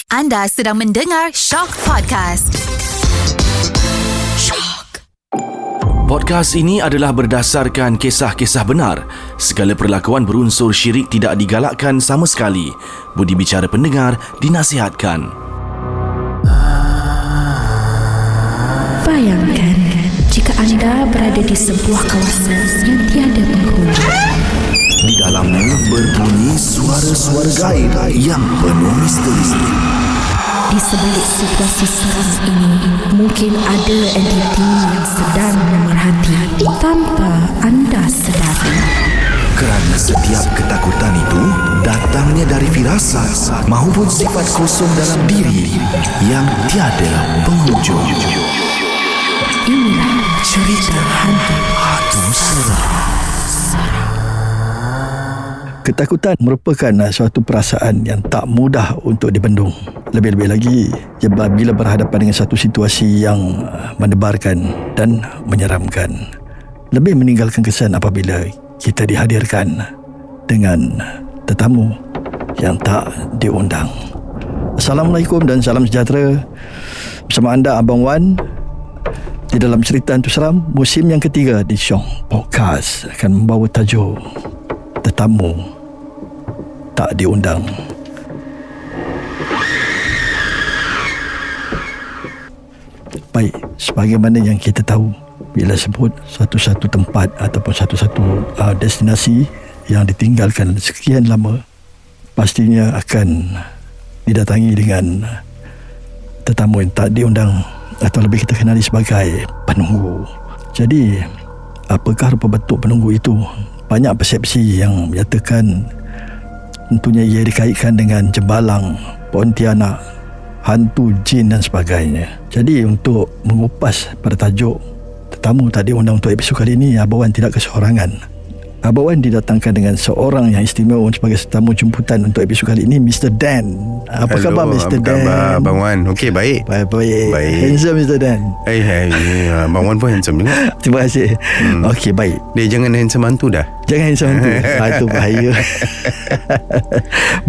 Anda sedang mendengar Shock Podcast. Shock. Podcast ini adalah berdasarkan kisah-kisah benar. Segala perlakuan berunsur syirik tidak digalakkan sama sekali. Budi bicara pendengar dinasihatkan. Bayangkan jika anda berada di sebuah kawasan yang tiada penghuni. Di dalamnya berbunyi suara-suara gaib yang penuh misteri. Di sebalik situasi seram ini, mungkin ada entiti yang sedang memerhati tanpa anda sedari. Kerana setiap ketakutan itu datangnya dari firasat maupun sifat kosong dalam diri yang tiada penghujung. Inilah cerita hantu seram. Ketakutan merupakan suatu perasaan yang tak mudah untuk dibendung. Lebih-lebih lagi bila berhadapan dengan satu situasi yang mendebarkan dan menyeramkan. Lebih meninggalkan kesan apabila kita dihadirkan dengan tetamu yang tak diundang. Assalamualaikum dan salam sejahtera. Bersama anda Abang Wan di dalam cerita hantu seram musim yang ketiga di Shock Podcast akan membawa tajuk Tetamu Tak Diundang. Baik, sebagaimana yang kita tahu, bila sebut satu-satu tempat ataupun satu-satu destinasi yang ditinggalkan sekian lama, pastinya akan didatangi dengan tetamu yang tak diundang atau lebih kita kenali sebagai penunggu. Jadi, apakah rupa bentuk penunggu itu? Banyak persepsi yang menyatakan tentunya ia dikaitkan dengan jembalang, pontianak, hantu, jin dan sebagainya. Jadi untuk mengupas pada tajuk Tetamu Tak Diundang untuk episod kali ini, Abang Wan tidak keseorangan. Abang Wan didatangkan dengan seorang yang istimewa sebagai tetamu jemputan untuk episod kali ini, Mr. Dan. Apa khabar Mr. Dan? Apa khabar Abang Wan? Okey, baik. Baik. Handsome Mr. Dan. Abang Wan pun handsome juga. Terima kasih. Okey, baik. Dia jangan handsome hantu dah. Jangan handsome hantu. Itu bahaya.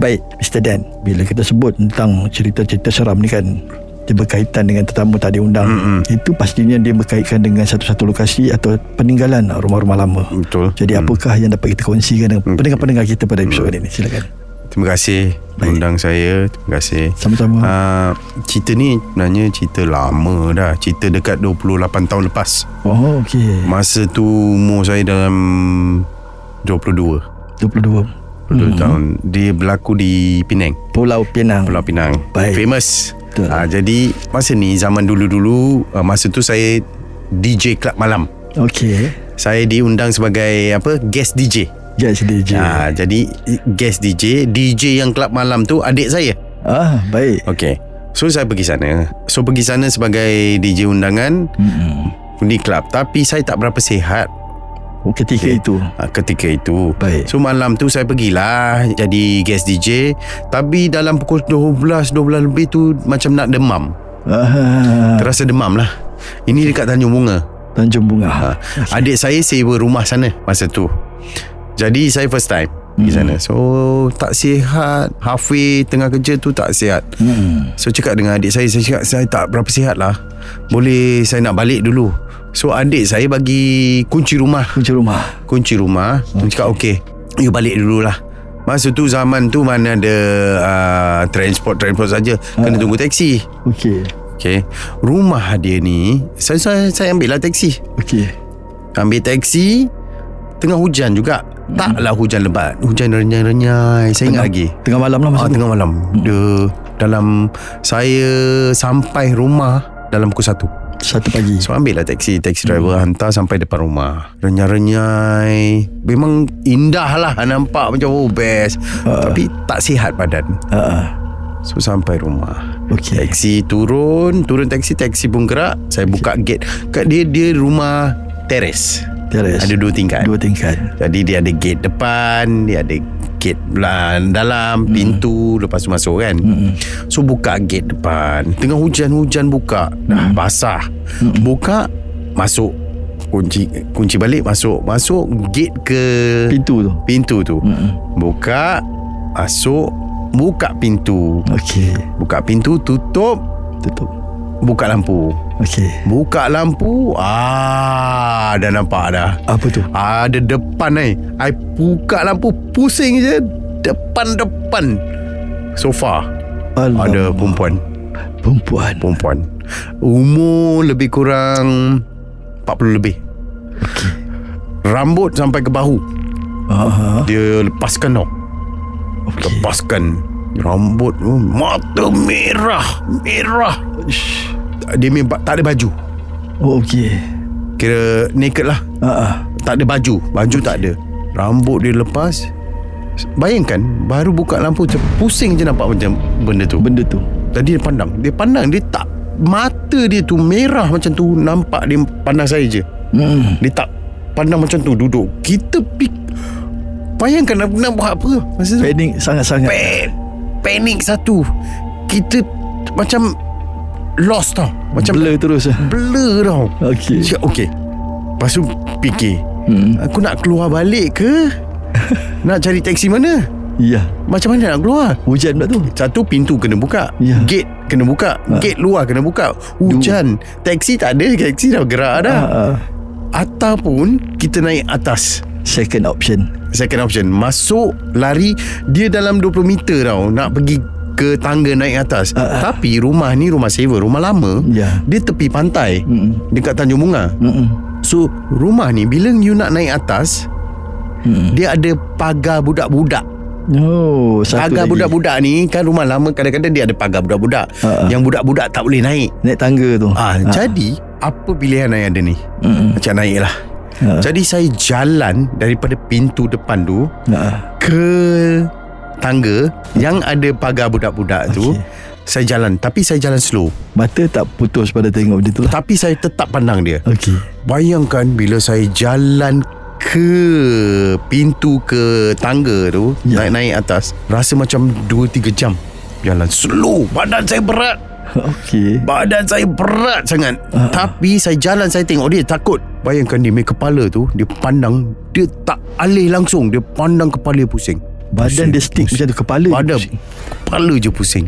Baik, Mr. Dan, bila kita sebut tentang cerita-cerita seram ni kan, dia berkaitan dengan tetamu tak diundang. Itu pastinya dia berkaitan dengan satu-satu lokasi atau peninggalan rumah-rumah lama. Betul. Jadi apakah yang dapat kita kongsikan dengan pendengar-pendengar kita pada episod ini? Silakan. Terima kasih undang saya. Terima kasih. Sama-sama. Cerita ni sebenarnya cerita lama dah. Cerita dekat 28 tahun lepas. Oh, okey. Masa tu umur saya dalam 22 tahun. Dia berlaku di Penang. Pulau Pinang. Baik. Famous. Jadi masa ni, zaman dulu-dulu, masa tu saya DJ klub malam. Okey. Saya diundang sebagai guest DJ. Guest DJ. Jadi guest DJ yang klub malam tu adik saya. Baik. Okey. So saya pergi sana sebagai DJ undangan di klub. Tapi saya tak berapa sihat ketika itu. Baik. So malam tu saya pergilah jadi guest DJ. Tapi dalam pukul 12 lebih tu macam nak demam. Terasa demam lah. Ini dekat Tanjung Bunga. Okay. Adik saya sewa rumah sana masa tu. Jadi saya first time pergi sana. So tak sihat. Halfway tengah kerja tu tak sihat. So cakap dengan adik saya cakap saya tak berapa sihat lah. Boleh saya nak balik dulu. So adik saya bagi kunci rumah. Dia cakap okey, you balik dululah. Masa tu zaman tu mana ada transport saja. Kena tunggu taksi. Okey. Rumah dia ni saya ambil lah taksi. Okey. Ambil taksi tengah hujan juga. Taklah hujan lebat, hujan renyai-renyai. Saya ingat lagi tengah malam lah masa tu. Tengah malam. Dia dalam saya sampai rumah dalam pukul 1 pagi. So ambil lah taksi driver hantar sampai depan rumah. Renyai-renyai. Memang indah lah, nampak macam best. Tapi tak sihat badan. So sampai rumah. Taksi turun taksi pun gerak. Saya buka gate. Kat dia rumah teres. Ada 2 tingkat. Jadi dia ada gate depan, dia ada gate dalam, pintu, lepas tu masuk kan. So buka gate depan. Tengah hujan buka. Dah basah. Buka, masuk. Kunci balik, masuk gate ke pintu tu. Buka, masuk, buka pintu. Okey. Buka pintu, tutup, buka lampu. Okey. Buka lampu. Dah nampak dah. Apa tu? Ada depan I buka lampu, pusing je. Depan sofa. Alamak. Ada perempuan. Umur lebih kurang 40 lebih. Okey. Rambut sampai ke bahu. Dia lepaskan tau. Okey. Lepaskan rambut, mata merah. Dia tak ada baju. Oh, okey. Kira naked lah. Tak ada baju tak ada. Rambut dia lepas. Bayangkan, baru buka lampu, pusing je nampak macam benda tu. Tadi dia pandang, dia tak, mata dia tu merah macam tu. Nampak dia pandang saya je. Dia tak pandang macam tu, duduk. Kita bayangkan nak buat apa masa tu. Panik sangat-sangat. Panik satu. Kita macam lost tau. Macam blur terus. Blur tau. Okey. Lepas tu fikir, aku nak keluar balik ke? Nak cari taksi mana? Ya. Macam mana nak keluar? Hujan pula tu. Satu, pintu kena buka. Ya. Gate kena buka. Gate luar kena buka. Hujan. Taksi tak ada. Taksi dah gerak dah. Ataupun kita naik atas. Second option. Masuk, lari. Dia dalam 20 meter tau, nak pergi ke tangga naik atas. Tapi rumah ni rumah sewa, rumah lama. Dia tepi pantai. Dekat Tanjung Bunga. So rumah ni bila you nak naik atas, dia ada pagar budak-budak. Pagar budak-budak ni kan, rumah lama kadang-kadang dia ada pagar budak-budak. Yang budak-budak tak boleh naik tangga tu. Jadi apa pilihan yang ada ni? Macam naik lah. Jadi saya jalan daripada pintu depan tu ke tangga yang ada pagar budak-budak tu. Saya jalan, tapi saya jalan slow. Mata tak putus pada tengok benda tu lah. Tapi saya tetap pandang dia. Bayangkan bila saya jalan ke pintu ke tangga tu, naik atas, rasa macam 2-3 jam jalan slow. Badan saya berat. Badan saya berat sangat. Tapi saya jalan, saya tengok dia, takut. Bayangkan dia punya kepala tu, dia pandang, dia tak alih langsung, dia pandang kepala pusing. Badan dia stick macam tu, kepala je pusing.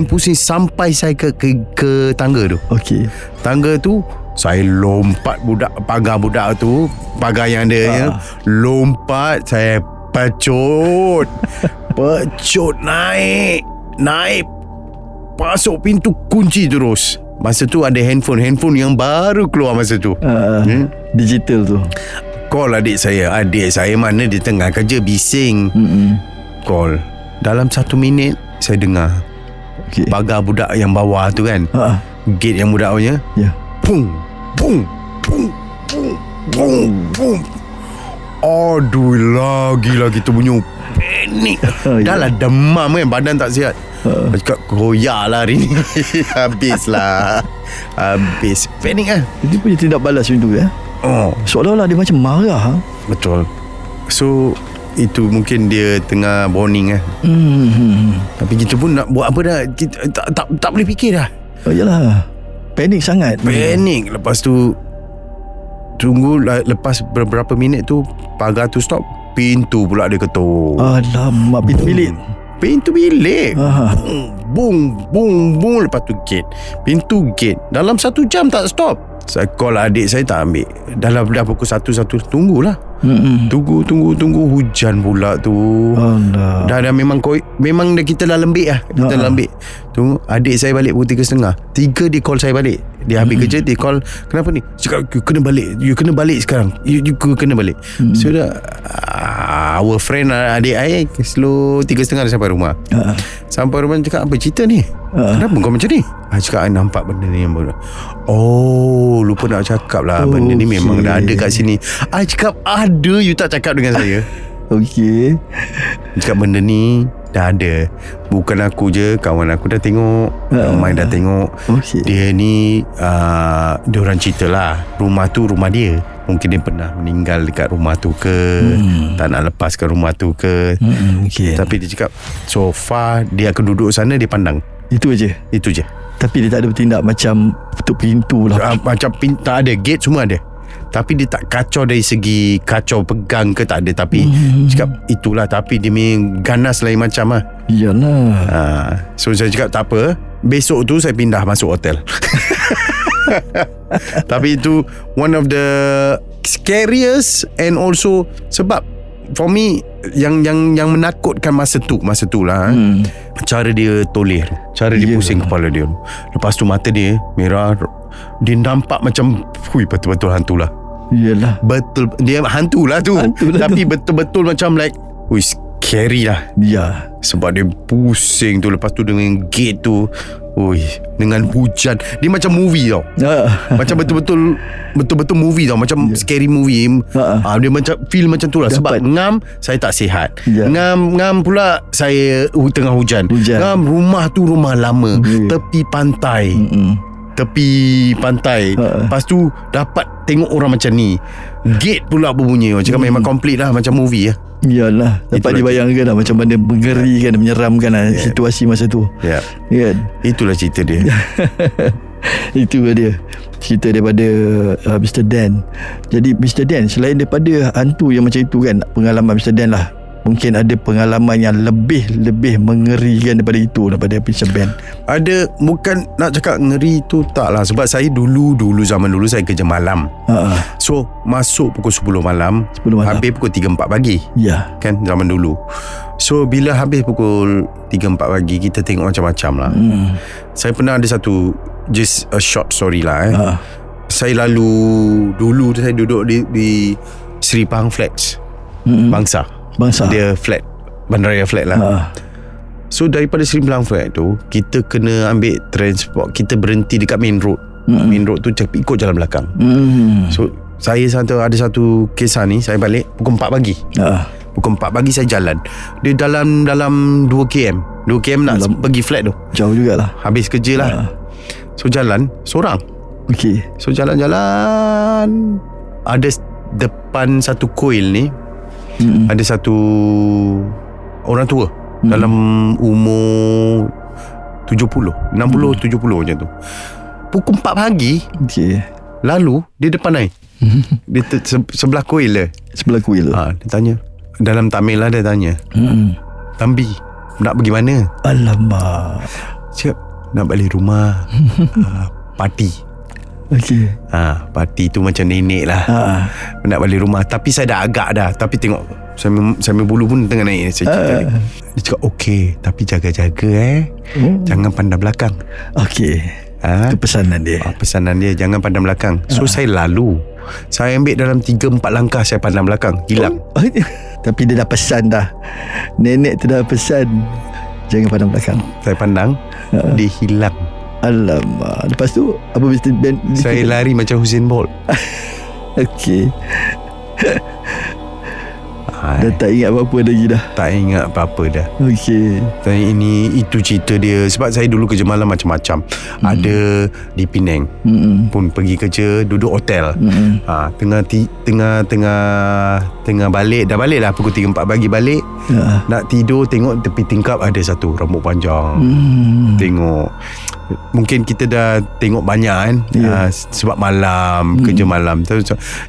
Pusing sampai saya ke tangga tu. Tangga tu saya lompat pagar budak tu, pagar yang ada lompat, saya pecut naik masuk pintu, kunci terus. Masa tu ada handphone yang baru keluar masa tu. Digital tu. Call adik saya mana dia tengah kerja, bising. Call. Dalam 1 minit saya dengar pagar budak yang bawah tu kan, gate yang budak punya, Pung. Aduh, lagi tu bunyi panik. Dah lah demam kan, badan tak sihat. Cakap koyak lah hari ni. Habis panik kan. Dia punya tindak balas macam tu ya. Seolah-olah dia macam marah. Betul. So itu mungkin dia tengah bonding kan. Tapi kita pun nak buat apa dah, kita tak boleh fikir dah. Yalah, panik sangat. Lepas tu tunggu, lepas beberapa minit tu pagar tu stop, pintu pula dia ketuk. Alamak, pintu bilik. Bung. Lepas tu pintu gate. Dalam 1 jam tak stop. Saya call adik saya, tak ambil. Dah pukul 1, tunggulah. Tunggu, hujan pula tu. Dah memang dah kita dah lembik lah. Tunggu, adik saya balik pukul 3.30. 3 dia call saya balik. Dia habis kerja, dia call, kenapa ni? Cakap, you kena balik sekarang. You kena balik. So dah, our friend adik saya slow 3.30 dah sampai rumah. Sampai rumah cakap, apa cerita ni? Kenapa kau macam ni? Cakap, nampak benda ni yang baru. Lupa nak cakap lah. Benda ni memang dah ada kat sini. Cakap, ada, you tak cakap dengan saya. Cakap, benda ni dah ada. Bukan aku je, kawan aku dah tengok, Mai dah tengok. Dia ni dia orang cerita lah, rumah tu rumah dia. Mungkin dia pernah meninggal dekat rumah tu ke, tak nak lepaskan rumah tu ke. Tapi dia cakap, so far dia akan duduk sana, dia pandang. Itu je. Tapi dia tak ada bertindak macam tutup pintu lah. Macam tak ada, gate semua ada. Tapi dia tak kacau dari segi kacau pegang ke, tak ada. Tapi cakap itulah, tapi dia main ganas lain macam lah. Iyalah. So saya cakap tak apa, besok tu saya pindah masuk hotel. Tapi itu one of the scariest, and also sebab for me yang menakutkan masa tu lah, cara dia toleh, cara dia pusing kepala dia. Lepas tu mata dia merah, dia nampak macam betul-betul hantu lah. Iyalah. Betul, dia hantu lah tu. Tapi betul-betul macam like scary lah. Ya. Sebab dia pusing tu. Lepas tu dengan gate tu, dengan hujan, dia macam movie tau. Macam betul-betul movie tau. Macam scary movie. Dia macam feel macam tu lah. Sebab ngam saya tak sihat. Ngam pula saya tengah hujan. Ngam rumah tu rumah lama, tepi pantai. Lepas tu dapat tengok orang macam ni. Gate pula berbunyi. Cakap memang complete lah, macam movie lah. Iyalah. Dapat dibayangkan lah macam mana mengerikan, menyeramkan lah situasi masa tu. Kan? Itulah cerita dia. Itu dia cerita daripada Mr. Dan. Jadi Mr. Dan, selain daripada hantu yang macam itu kan, pengalaman Mr. Dan lah, mungkin ada pengalaman yang lebih mengerikan daripada itu, daripada Mr. Ben. Ada, bukan nak cakap ngeri tu tak lah. Sebab saya zaman dulu saya kerja malam. So masuk pukul 10 malam, habis pukul 3-4 pagi. Kan zaman dulu. So bila habis pukul 3-4 pagi, kita tengok macam-macam lah. Saya pernah ada satu, just a short story lah. Saya dulu saya duduk di Seri Pahang Flats, Bangsa. Dia flat, Bandaraya flat lah. So daripada Seri Pahang Flat tu, kita kena ambil transport. Kita berhenti dekat main road. Main road tu ikut jalan belakang. So saya ada satu kisah ni. Saya balik pukul 4 pagi. Pukul 4 pagi saya jalan. Dia dalam 2 km nak pergi flat tu. Jauh jugalah. Habis kerja lah. So jalan sorang. So jalan-jalan, ada depan satu kuil ni, ada satu orang tua dalam umur 70, 60, 70 macam tu. Pukul 4 pagi. Lalu dia depan air. Dia sebelah kuil dia. Dia tanya, dalam Tamil lah dia tanya, Tambi, nak pergi mana? Alamak. Cakap nak balik rumah. Parti. Parti tu macam nenek lah. Nak balik rumah. Tapi saya dah agak dah. Tapi tengok Sambil bulu pun tengah naik. Saya cerita dia. Dia cakap tapi jaga-jaga jangan pandang belakang. Itu pesanan dia. Pesanan dia, jangan pandang belakang. So saya lalu, saya ambil dalam 3-4 langkah, saya pandang belakang, hilang. Tapi dia dah pesan dah. Nenek tu dah pesan, jangan pandang belakang. Saya pandang, dia hilang. Alamak. Lepas tu apa Mr. Ben? Saya lari macam Usain Bolt. Dah tak ingat apa-apa lagi dah. Tak ingat apa-apa dah. Itu cerita dia. Sebab saya dulu kerja malam macam-macam. Ada di Penang pun pergi kerja, duduk hotel. Tengah balik, dah balik lah pukul 3-4 pagi balik. Nak tidur, tengok tepi tingkap ada satu rambut panjang. Tengok, mungkin kita dah tengok banyak kan. Sebab malam, kerja malam.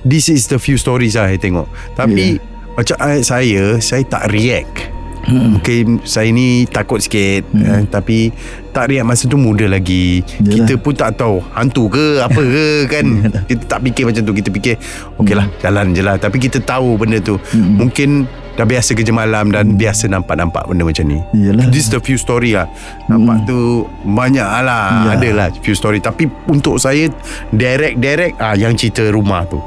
This is the few stories lah saya tengok. Tapi macam saya tak react. Mungkin saya ni takut sikit. Tapi tak react masa tu, muda lagi. Kita pun tak tahu hantu ke apa ke kan. Kita tak fikir macam tu. Kita fikir okey lah, jalan je lah. Tapi kita tahu benda tu mungkin dah biasa kerja malam dan biasa nampak benda macam ni. This is the few story lah. Nampak tu banyak lah. Ada lah few story. Tapi untuk saya direct yang cerita rumah tu,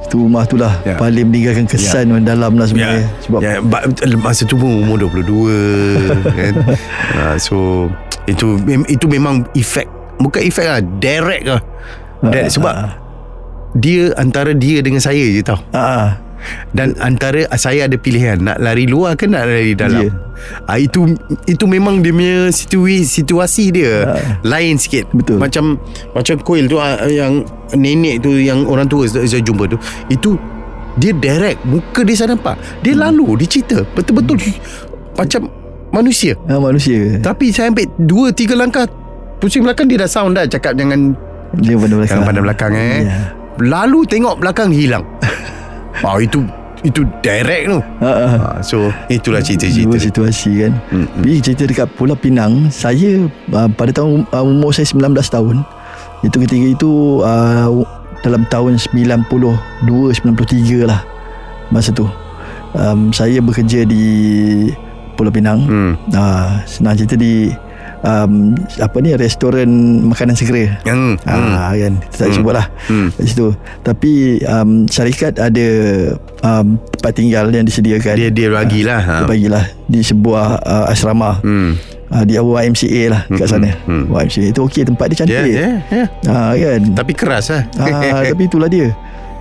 itu rumah tu lah paling meninggalkan kesan mendalam lah sebenarnya. Sebab masa tu pun umur 22 kan. So itu memang efek. Bukan efek lah, direct lah. Sebab dia antara dia dengan saya je tau. Dan antara saya ada pilihan, nak lari luar ke nak lari dalam. Itu memang dia punya situasi dia lain sikit. Betul. Macam kuil tu, yang nenek tu, yang orang tua saya jumpa tu, itu dia direct, muka dia saya nampak. Dia lalu, dia cerita betul-betul macam manusia. Tapi saya ambil 2-3 langkah pusing belakang, dia dah sound dah cakap jangan pandang belakang. lalu tengok belakang hilang. Itu direct tu. So itulah cerita-cerita. Dua situasi kan. Jadi cerita dekat Pulau Pinang, saya pada tahun umur saya 19 tahun. Itu ketika itu dalam tahun 92-93 lah. Masa tu saya bekerja di Pulau Pinang. Senang cerita di restoran makanan segera. Kan tak sebut lah kat situ. Tapi syarikat ada tempat tinggal yang disediakan. Dia bagilah. Dia bagilah di sebuah asrama. Di YMCA lah kat sana. YMCA itu okey, tempat dia cantik. Kan. Tapi keras lah. Tapi itulah dia.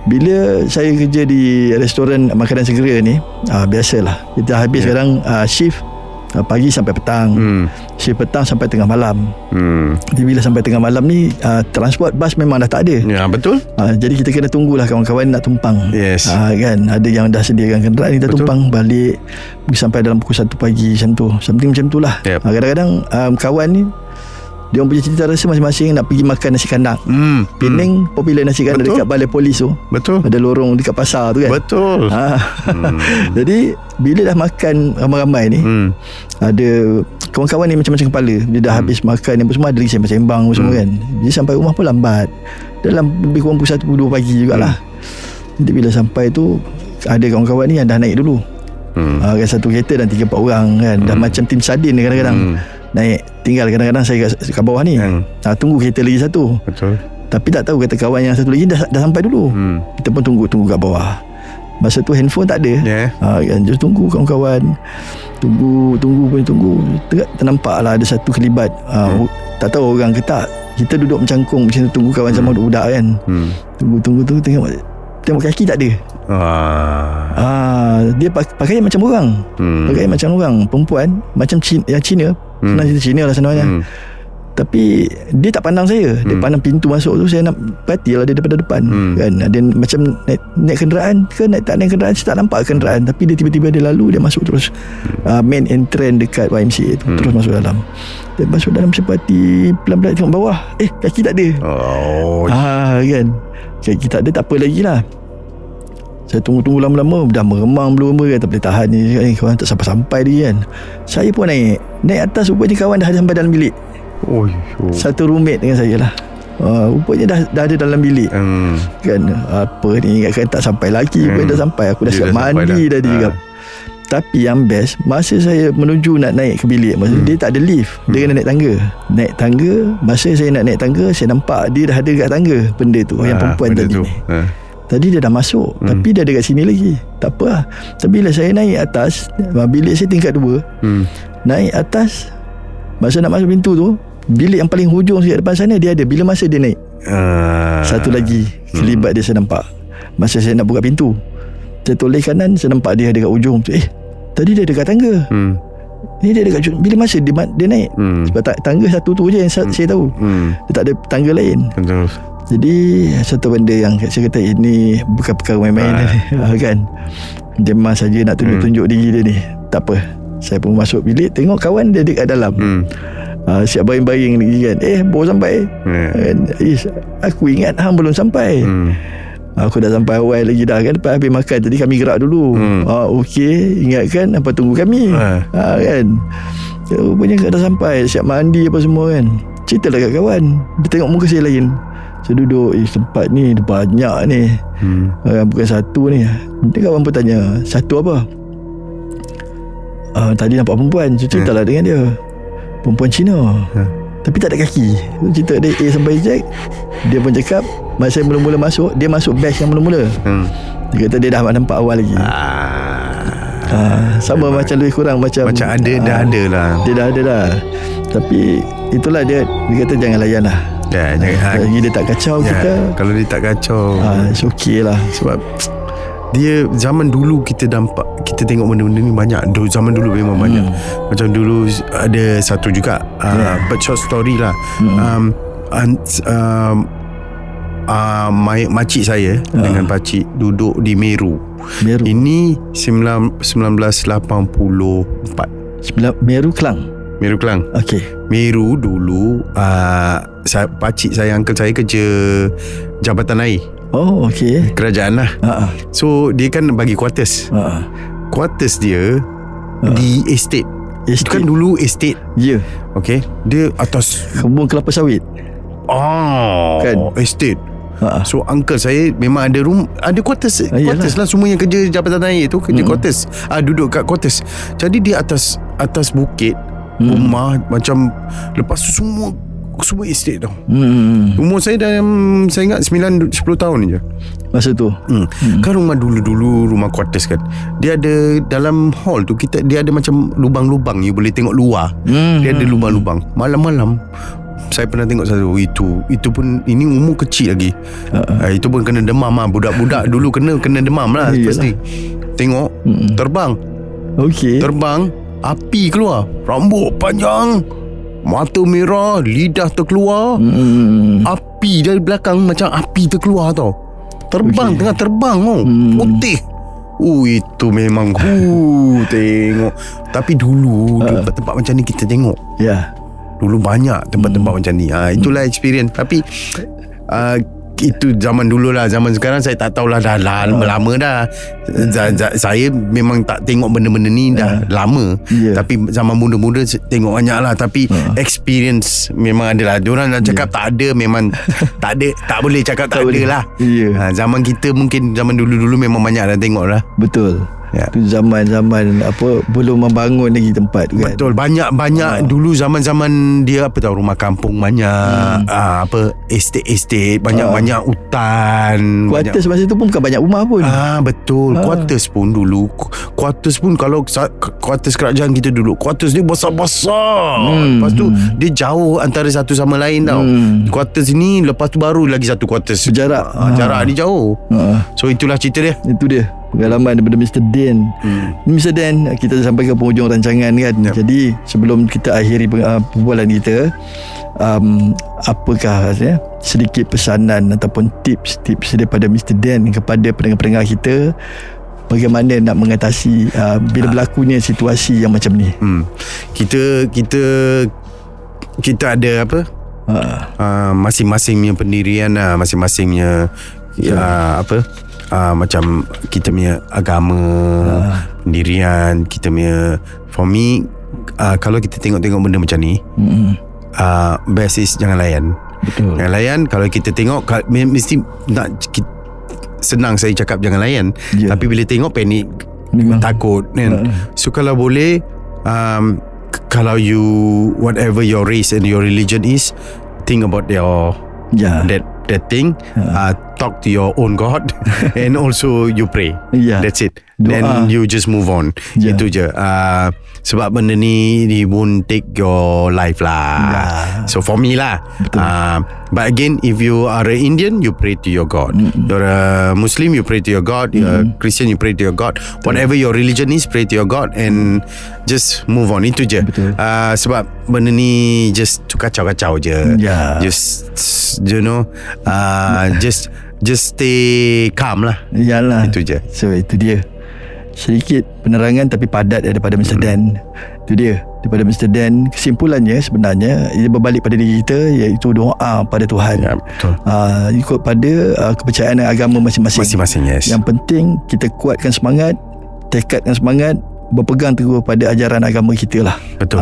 Bila saya kerja di restoran makanan segera ni, biasalah kita habis kadang shift pagi sampai petang, shift petang sampai tengah malam. Jadi bila sampai tengah malam ni, transport bas memang dah tak ada. Ya, betul. Jadi kita kena tunggulah kawan-kawan nak tumpang. Yes. Kan, ada yang dah sediakan kenderaan, kita tumpang balik sampai dalam pukul 1 pagi macam tu. Something macam tu lah. Kadang-kadang kawan ni dia orang punya cerita rasa masing-masing nak pergi makan nasi kandang. Pening popular nasi kandang dekat balai polis tu. Betul. Ada lorong dekat pasar tu kan. Betul. Jadi bila dah makan ramai-ramai ni, ada kawan-kawan ni macam-macam kepala. Dia dah habis makan apa semua, ada lagi sembang-sembang semua kan. Jadi sampai rumah pun lambat. Dalam lebih kurang pukul 1-2 pagi jugalah. Jadi bila sampai tu, ada kawan-kawan ni yang dah naik dulu. Satu kereta dan 3-4 orang kan. Dah macam tim sardin kadang-kadang. Naik, tinggal kadang-kadang saya kat bawah ni. Tunggu kereta lagi satu. Betul. Tapi tak tahu kata kawan yang satu lagi dah sampai dulu. Kita pun tunggu kat bawah. Masa tu handphone tak ada. Kan, just tunggu kawan-kawan. Tunggu. Ternampak lah ada satu kelibat. Tak tahu orang ke tak. Kita duduk mencangkung macam tu, tunggu kawan sama budak kan. Tunggu tengok kaki tak ada. Dia pakaian macam orang. Pakaian macam orang, perempuan macam Cina. Senang cerita Cina lah sebenarnya. Tapi dia tak pandang saya. Dia pandang pintu masuk tu. Saya nak perhatilah dia daripada depan. Kan, dia macam naik kenderaan ke tak naik kenderaan, saya tak nampak kenderaan. Tapi dia tiba-tiba dia lalu, dia masuk terus main entrance dekat YMCA tu. Terus masuk dalam. Dia masuk dalam, saya perhati pelan-pelan tengok bawah. Kaki tak ada. Kan, kaki tak ada, tak apa lagi lah. Saya tunggu lama-lama, dah meremang belum kan, tak boleh tahan ni. Kawan tak sampai-sampai dia kan. Saya pun naik atas, rupanya kawan dah sampai dalam bilik. Satu roommate dengan saya lah. Rupanya dah ada dalam bilik. Kan, apa ni kan, tak sampai lagi. Rupanya dah sampai. Aku dah siap mandi tadi kan. Tapi yang best, masa saya menuju nak naik ke bilik, masa dia tak ada lift, dia kena naik tangga. Masa saya nak naik tangga, saya nampak dia dah ada kat tangga benda tu, yang perempuan tadi ni. Tadi dia dah masuk, tapi dia ada kat sini lagi. Tak apa lah. Tapi bila saya naik atas, bilik saya tingkat 2, naik atas, masa nak masuk pintu tu, bilik yang paling hujung dekat depan sana dia ada. Bila masa dia naik, satu lagi kelibat dia saya nampak. Masa saya nak buka pintu, saya toleh kanan, saya nampak dia ada kat ujung tu. Tadi dia ada kat tangga. Ni dia ada kat ujung. Bila masa dia naik, sebab tangga satu tu je yang saya tahu. Dia tak ada tangga lain. Betul. Jadi satu benda yang saya kata ini bukan perkara main-main kan. Dia memang saja nak tunjuk diri dia ni. Tak apa, saya pun masuk bilik, tengok kawan dia dekat dalam. Siap baring-baring lagi kan. Baru sampai. Aku ingat hang belum sampai. Aku dah sampai awal lagi dah kan. Lepas habis makan tadi kami gerak dulu. Okey, ingatkan apa tunggu kami. Kan. Rupanya dah sampai, siap mandi apa semua kan. Ceritalah kat kawan. Dia tengok muka saya lain. Saya duduk, tempat ni banyak ni. Bukan satu ni. Dia kawan pun tanya, satu apa? Tadi nampak perempuan. Saya ceritalah dengan dia, perempuan Cina, tapi tak ada kaki. Cerita dia A sampai Z. Dia pun cakap, masa mula-mula masuk, dia masuk batch yang mula-mula. Dia kata dia dah nampak awal lagi. Sama macam lebih kurang macam ada dah ada lah. Dia dah ada dah. Tapi itulah dia kata jangan layan lah. Lagi dia tak kacau kita. Kalau dia tak kacau, it's okay lah. Sebab dia zaman dulu kita nampak, kita tengok benda-benda ni banyak. Zaman dulu memang banyak. Macam dulu ada satu juga but short story lah. Makcik saya dengan pakcik duduk di Meru. Ini 1984. Meru Kelang. Okey. Meru dulu pakcik saya, uncle saya kerja Jabatan Air. Oh, okey. Kerajaan lah. So dia kan bagi quarters. Quarters dia di estate. Itu kan dulu estate. Ya. Okay. Dia atas Kebun kelapa sawit. kan? Estate. So uncle saya memang ada room, ada quarters. Quarters lah, semua yang kerja Jabatan Air tu kerja quarters. Duduk kat quarters. Jadi dia atas bukit, rumah macam, lepas tu semua estate tau. Umur saya dalam, saya ingat 9-10 tahun je masa tu. Kan rumah dulu rumah quarters kan, dia ada dalam hall tu, dia ada macam lubang-lubang, you boleh tengok luar. Dia ada lubang-lubang. Malam-malam saya pernah tengok satu, itu pun ini umur kecil lagi. Itu pun kena demam lah. Budak-budak dulu kena demam lah pasti. Tengok terbang. Okey. Terbang, api keluar, rambut panjang, mata merah, lidah terkeluar. Api dari belakang, macam api terkeluar tau. Terbang, tengah terbang tau. Putih. Itu memang tengok. Tapi dulu tempat-tempat macam ni kita tengok. Dulu banyak tempat-tempat macam ni. Itulah experience. Tapi itu zaman dulu lah. Zaman sekarang saya tak tahulah, dah lama dah. Saya memang tak tengok benda-benda ni dah lama. Tapi zaman muda-muda tengok banyak lah. Tapi experience memang ada lah. Diorang nak cakap tak ada, memang tak ada. Tak boleh cakap tak ada lah. Zaman kita mungkin, zaman dulu-dulu memang banyak dah tengok lah. Betul. Tu zaman-zaman belum membangun lagi tempat kan. Betul, banyak dulu zaman-zaman dia rumah kampung banyak, estate banyak hutan. Quarters masa tu pun bukan banyak rumah pun. Betul. Quarters pun dulu, kalau quarters kerajaan kita dulu, quarters dia besar-besar. Lepas tu dia jauh antara satu sama lain tau. Quarters ni, lepas tu baru lagi satu quarters berjarak. Jarak dia jauh. So itulah cerita dia. Itu dia pengalaman daripada Mr. Dan. Mr. Dan, kita sampai ke penghujung rancangan kan. Jadi sebelum kita akhiri perbualan kita, apakah sedikit pesanan ataupun tips daripada Mr. Dan kepada pendengar-pendengar kita, bagaimana nak mengatasi bila berlakunya situasi yang macam ni? Kita ada masing-masingnya pendirian lah, masing-masingnya macam kita punya agama, pendirian kita punya. For me, kalau kita tengok benda macam ni, best is jangan layan. Betul. Jangan layan. Kalau kita tengok, mesti nak senang saya cakap jangan layan, tapi bila tengok panik, takut kan. So kalau boleh, kalau you, whatever your race and your religion is, think about your that thing. Talk to your own God and also you pray. That's it. Then you just move on. Itu je. Sebab benda ni won't take your life lah. So for me lah. But again, if you are an Indian, you pray to your God. You're a Muslim, you pray to your God. You're a Christian, you pray to your God. Whatever your religion is, pray to your God and just move on. Itu je. Sebab benda ni just kacau-kacau je. Just just stay calm lah. Yalah. Itu je. So itu dia, sedikit penerangan tapi padat daripada Mr. Dan. Itu dia daripada Mr. Dan. Kesimpulannya sebenarnya ia berbalik pada diri kita, iaitu doa pada Tuhan. Betul. Ikut pada kepercayaan agama masing-masing. Yang penting kita kuatkan semangat, tekadkan semangat, berpegang teguh pada ajaran agama kita lah. Betul.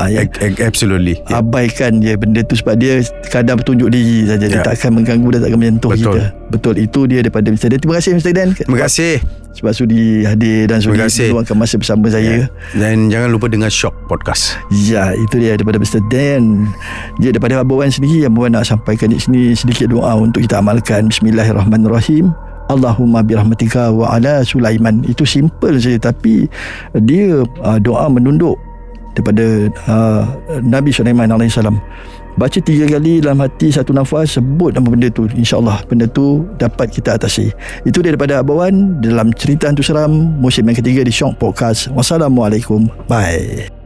Absolutely. Abaikan je benda tu, sebab dia kadang bertunjuk diri saja. Dia tak akan mengganggu dan tak akan menyentuh kita. Betul. Itu dia daripada Mr. Dan. Terima kasih Mr. Dan. Terima kasih sebab sudi hadir dan sudi meluangkan masa bersama saya. Dan jangan lupa dengar Shock Podcast. Itu dia daripada Mr. Dan. Dia daripada Abang Wan sendiri yang nak sampaikan di sini sedikit doa untuk kita amalkan. Bismillahirrahmanirrahim. Allahumma birahmatika wa ala Sulaiman. Itu simple saja, tapi dia doa menunduk daripada Nabi Sulaiman AS. Baca 3 kali dalam hati, satu nafas, sebut nama benda tu, InsyaAllah benda tu dapat kita atasi. Itu dia daripada Abang Wan dalam Cerita Hantu Seram musim yang ketiga di Shock Podcast. Wassalamualaikum. Bye.